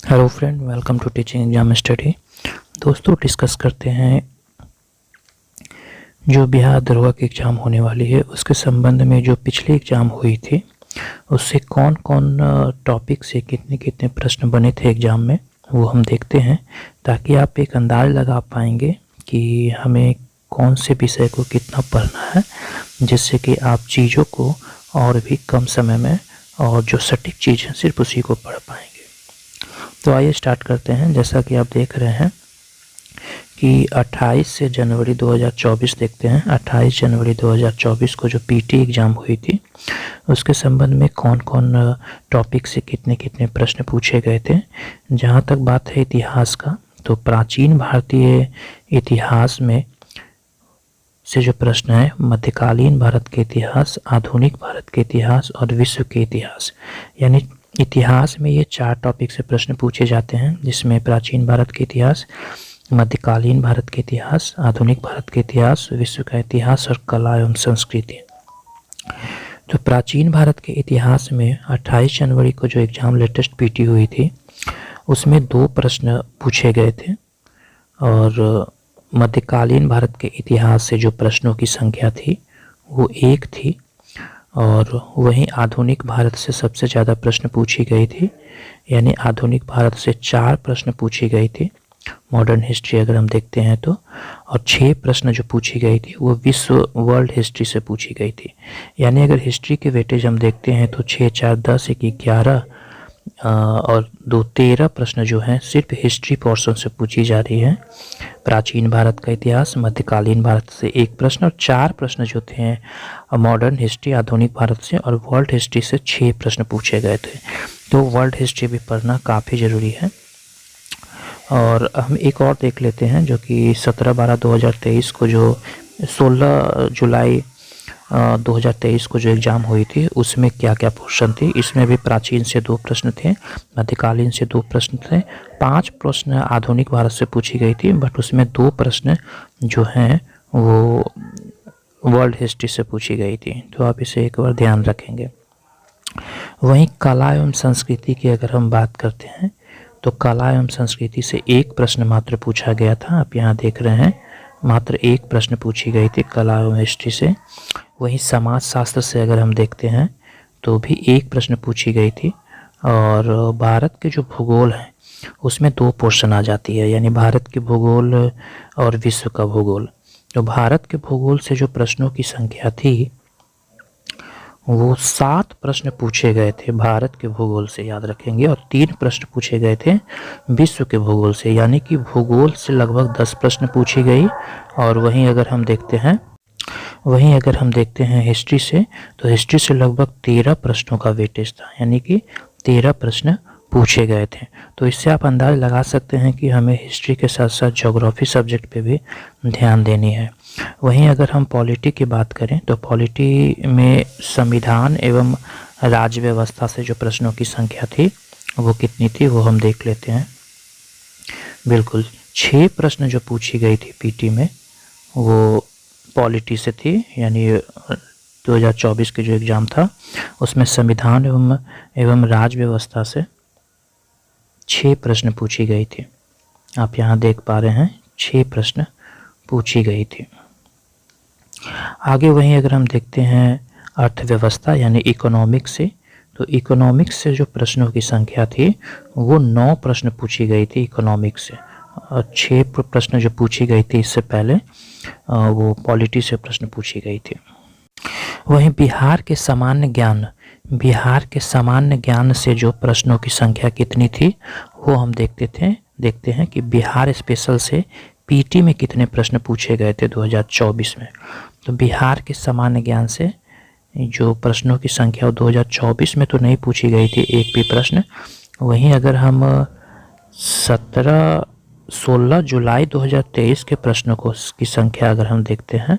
Hello friend, welcome to teaching exam study. दोस्तों, discuss करते हैं जो बिहार दरोगा की एग्ज़ाम होने वाली है उसके संबंध में। जो पिछली एग्ज़ाम हुई थी उससे कौन कौन टॉपिक से कितने कितने प्रश्न बने थे एग्ज़ाम में, वो हम देखते हैं, ताकि आप एक अंदाज़ लगा पाएंगे कि हमें कौन से विषय को कितना पढ़ना है, जिससे कि आप चीज़ों को और भी कम समय में और जो सटीक चीज़ है सिर्फ उसी को पढ़ पाएंगे। तो आइए स्टार्ट करते हैं। जैसा कि आप देख रहे हैं कि 28 से जनवरी 2024 देखते हैं। 28 जनवरी 2024 को जो पीटी एग्ज़ाम हुई थी उसके संबंध में कौन कौन टॉपिक से कितने कितने प्रश्न पूछे गए थे। जहाँ तक बात है इतिहास का, तो प्राचीन भारतीय इतिहास में से जो प्रश्न है मध्यकालीन भारत के इतिहास, आधुनिक भारत के इतिहास और विश्व के इतिहास, यानी इतिहास में ये 4 टॉपिक से प्रश्न पूछे जाते हैं, जिसमें प्राचीन भारत के इतिहास, मध्यकालीन भारत के इतिहास, आधुनिक भारत के इतिहास, विश्व का इतिहास और कला एवं संस्कृति। तो प्राचीन भारत के इतिहास में 28 जनवरी को जो एग्ज़ाम लेटेस्ट पीटी हुई थी उसमें 2 प्रश्न पूछे गए थे, और मध्यकालीन भारत के इतिहास से जो प्रश्नों की संख्या थी वो 1 थी, और वहीं आधुनिक भारत से सबसे ज़्यादा प्रश्न पूछी गई थी, यानी आधुनिक भारत से 4 प्रश्न पूछी गई थी मॉडर्न हिस्ट्री अगर हम देखते हैं तो, और 6 प्रश्न जो पूछी गई थी वो विश्व वर्ल्ड हिस्ट्री से पूछी गई थी। यानी अगर हिस्ट्री के वेटेज हम देखते हैं तो 6, 4, 10, 1, 11 और 2, 13 प्रश्न जो हैं सिर्फ हिस्ट्री पोर्शन से पूछी जा रही है। प्राचीन भारत का इतिहास, मध्यकालीन भारत से 1 प्रश्न और 4 प्रश्न जो थे मॉडर्न हिस्ट्री, आधुनिक भारत से और वर्ल्ड हिस्ट्री से 6 प्रश्न पूछे गए थे। तो वर्ल्ड हिस्ट्री भी पढ़ना काफ़ी ज़रूरी है। और हम एक और देख लेते हैं जो कि 17/12/2023 को जो 16 जुलाई 2023 को जो एग्ज़ाम हुई थी उसमें क्या क्या पोर्शन थी। इसमें भी प्राचीन से 2 प्रश्न थे, मध्यकालीन से 2 प्रश्न थे, 5 प्रश्न आधुनिक भारत से पूछी गई थी, बट उसमें 2 प्रश्न जो हैं वो वर्ल्ड हिस्ट्री से पूछी गई थी। तो आप इसे एक बार ध्यान रखेंगे। वहीं कला एवं संस्कृति की अगर हम बात करते हैं तो कला एवं संस्कृति से 1 प्रश्न मात्र पूछा गया था। आप यहाँ देख रहे हैं मात्र 1 प्रश्न पूछी गई थी कला एवं हिस्ट्री से। वहीं समाज शास्त्र से अगर हम देखते हैं तो भी 1 प्रश्न पूछी गई थी, और भारत के जो भूगोल है उसमें 2 पोर्शन आ जाती है, यानी भारत के भूगोल और विश्व का भूगोल। तो भारत के भूगोल से जो प्रश्नों की संख्या थी वो 7 प्रश्न पूछे गए थे भारत के भूगोल से, याद रखेंगे, और 3 प्रश्न पूछे गए थे विश्व के भूगोल से, यानी कि भूगोल से लगभग 10 प्रश्न पूछी गई। और वहीं अगर हम देखते हैं हिस्ट्री से, तो हिस्ट्री से लगभग 13 प्रश्नों का वेटेज था, यानी कि 13 प्रश्न पूछे गए थे। तो इससे आप अंदाज़ लगा सकते हैं कि हमें हिस्ट्री के साथ साथ ज्योग्राफी सब्जेक्ट पे भी ध्यान देनी है। वहीं अगर हम पॉलिटी की बात करें तो पॉलिटी में संविधान एवं राज्य व्यवस्था से जो प्रश्नों की संख्या थी वो कितनी थी वो हम देख लेते हैं। बिल्कुल 6 प्रश्न जो पूछी गई थी पीटी में वो पॉलिटी से थी, यानी 2024 के जो एग्ज़ाम था उसमें संविधान एवं राज्य व्यवस्था से 6 प्रश्न पूछी गई थी। आप यहाँ देख पा रहे हैं 6 प्रश्न पूछी गई थी। आगे वहीं अगर हम देखते हैं अर्थव्यवस्था यानी इकोनॉमिक्स से, तो इकोनॉमिक्स से जो प्रश्नों की संख्या थी वो 9 प्रश्न पूछी गई थी इकोनॉमिक्स से, और 6 प्रश्न जो पूछी गई थी इससे पहले वो पॉलिटी से प्रश्न पूछी गई थी। वहीं बिहार के सामान्य ज्ञान से जो प्रश्नों की संख्या कितनी थी वो हम देखते हैं कि बिहार स्पेशल से पीटी में कितने प्रश्न पूछे गए थे 2024 में। तो बिहार के सामान्य ज्ञान से जो प्रश्नों की संख्या 2024 में तो नहीं पूछी गई थी एक भी प्रश्न। वहीं अगर हम 16 जुलाई 2023 के प्रश्नों की संख्या अगर हम देखते हैं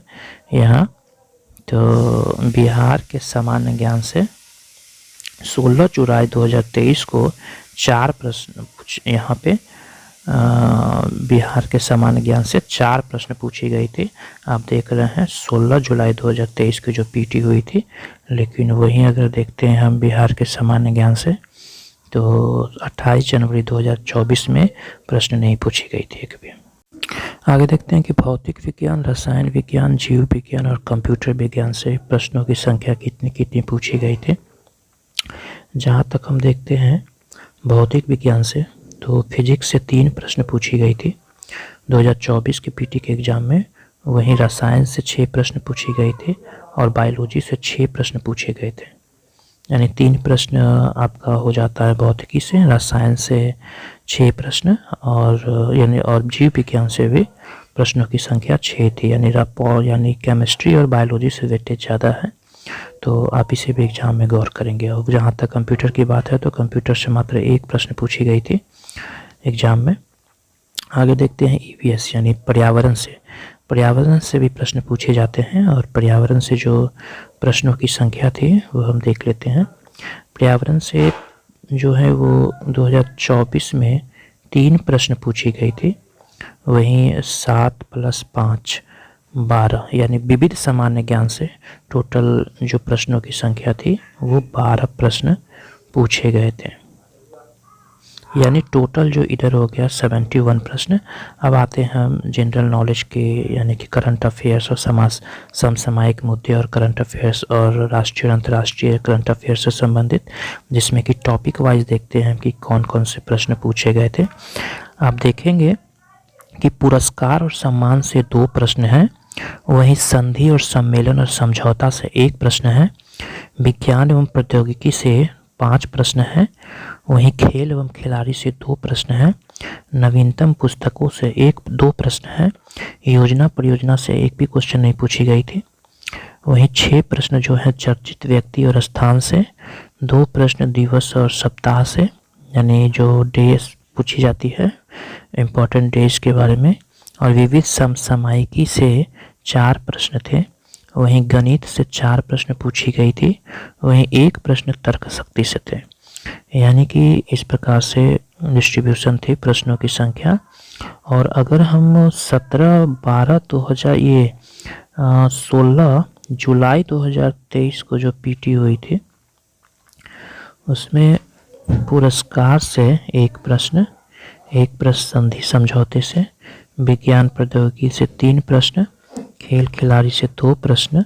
यहाँ, तो बिहार के सामान्य ज्ञान से 16 जुलाई 2023 को 4 प्रश्न यहाँ पे बिहार के सामान्य ज्ञान से 4 प्रश्न पूछी गई थी। आप देख रहे हैं 16 जुलाई 2023 की जो पीटी हुई थी, लेकिन वहीं अगर देखते हैं हम बिहार के सामान्य ज्ञान से तो 28 जनवरी 2024 में प्रश्न नहीं पूछी गई थी कभी। आगे देखते हैं कि भौतिक विज्ञान, रसायन विज्ञान, जीव विज्ञान और कंप्यूटर विज्ञान से प्रश्नों की संख्या कितनी कितनी पूछी गई थी। जहाँ तक हम देखते हैं भौतिक विज्ञान से, तो फिजिक्स से 3 प्रश्न पूछी गई थी 2024 के पीटी के एग्ज़ाम में। वहीं रसायन से 6 प्रश्न पूछी गई थी और बायोलॉजी से 6 प्रश्न पूछे गए थे। यानी 3 प्रश्न आपका हो जाता है भौतिकी से, रसायन से 6 प्रश्न और जीव विज्ञान से भी प्रश्नों की संख्या 6 थी। यानी केमिस्ट्री और बायोलॉजी से वेटेज ज़्यादा है, तो आप इसे भी एग्जाम में गौर करेंगे। और जहाँ तक कंप्यूटर की बात है, तो कंप्यूटर से मात्र 1 प्रश्न पूछी गई थी एग्जाम में। आगे देखते हैं ईवीएस यानी पर्यावरण से भी प्रश्न पूछे जाते हैं, और पर्यावरण से जो प्रश्नों की संख्या थी वो हम देख लेते हैं। पर्यावरण से जो है वो 2024 में 3 प्रश्न पूछी गई थी। वहीं 7 + 5 12 यानी विविध सामान्य ज्ञान से टोटल जो प्रश्नों की संख्या थी वो 12 प्रश्न पूछे गए थे। यानी टोटल जो इधर हो गया 71 प्रश्न। अब आते हैं हम जनरल नॉलेज के, यानी कि करंट अफेयर्स और समसामयिक मुद्दे और करंट अफेयर्स और राष्ट्रीय और अंतर्राष्ट्रीय करंट अफेयर्स से संबंधित, जिसमें कि टॉपिक वाइज देखते हैं कि कौन कौन से प्रश्न पूछे गए थे। आप देखेंगे कि पुरस्कार और सम्मान से 2 प्रश्न हैं, वहीं संधि और सम्मेलन और समझौता से 1 प्रश्न है, विज्ञान एवं प्रौद्योगिकी से 5 प्रश्न हैं, वहीं खेल एवं खिलाड़ी से 2 प्रश्न हैं, नवीनतम पुस्तकों से 1-2 प्रश्न हैं, योजना परियोजना से 1 भी क्वेश्चन नहीं पूछी गई थी। वहीं 6 प्रश्न जो है चर्चित व्यक्ति और स्थान से, 2 प्रश्न दिवस और सप्ताह से, यानी जो डेज पूछी जाती है इम्पोर्टेंट डेज के बारे में, और विविध समसामयिकी से 4 प्रश्न थे। वहीं गणित से 4 प्रश्न पूछी गई थी, वहीं 1 प्रश्न तर्कशक्ति से थे। यानी कि इस प्रकार से डिस्ट्रीब्यूशन थी प्रश्नों की संख्या। और अगर हम 16 जुलाई 2023 को जो पीटी हुई थी, उसमें पुरस्कार से 1 प्रश्न, 1 प्रश्न संधि समझौते से, विज्ञान प्रौद्योगिकी से 3 प्रश्न, खेल खिलाड़ी से 2 प्रश्न,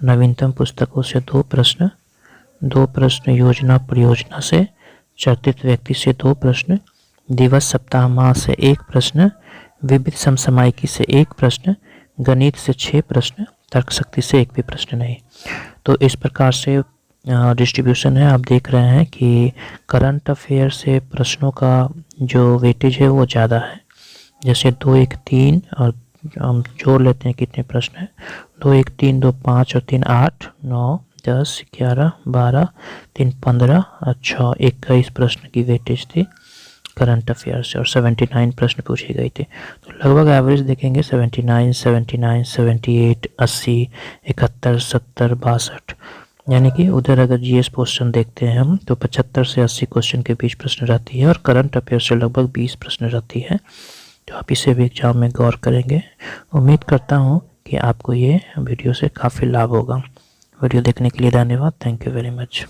नवीनतम पुस्तकों से 2 प्रश्न, 2 प्रश्न योजना परियोजना से, चर्चित व्यक्ति से 2 प्रश्न, दिवस सप्ताह माह से 1 प्रश्न, विविध समसामयिकी से 1 प्रश्न, गणित से 6 प्रश्न, तर्कशक्ति से 1 भी प्रश्न नहीं। तो इस प्रकार से डिस्ट्रीब्यूशन है। आप देख रहे हैं कि करंट अफेयर से प्रश्नों का जो वेटेज है वो ज़्यादा है। जैसे 2, 1, 3 और हम जोड़ लेते हैं कितने प्रश्न हैं, 2, 1, 3, 2, 5 और 3, 8, 9, 10, 11, 12, 3, 15 और 6, 21 प्रश्न की वेटेज थी करंट अफेयर से, और 79 प्रश्न पूछे गए थे। तो लगभग एवरेज देखेंगे 79, 78, 80, 71, 70, 62। यानी कि उधर अगर जीएस क्वेश्चन देखते हैं हम, तो 75 से 80 क्वेश्चन के बीच प्रश्न रहती है, और करंट अफेयर से लगभग 20 प्रश्न रहती है। तो आप इसे भी एग्जाम में गौर करेंगे। उम्मीद करता हूँ कि आपको ये वीडियो से काफ़ी लाभ होगा। वीडियो देखने के लिए धन्यवाद। Thank you very much.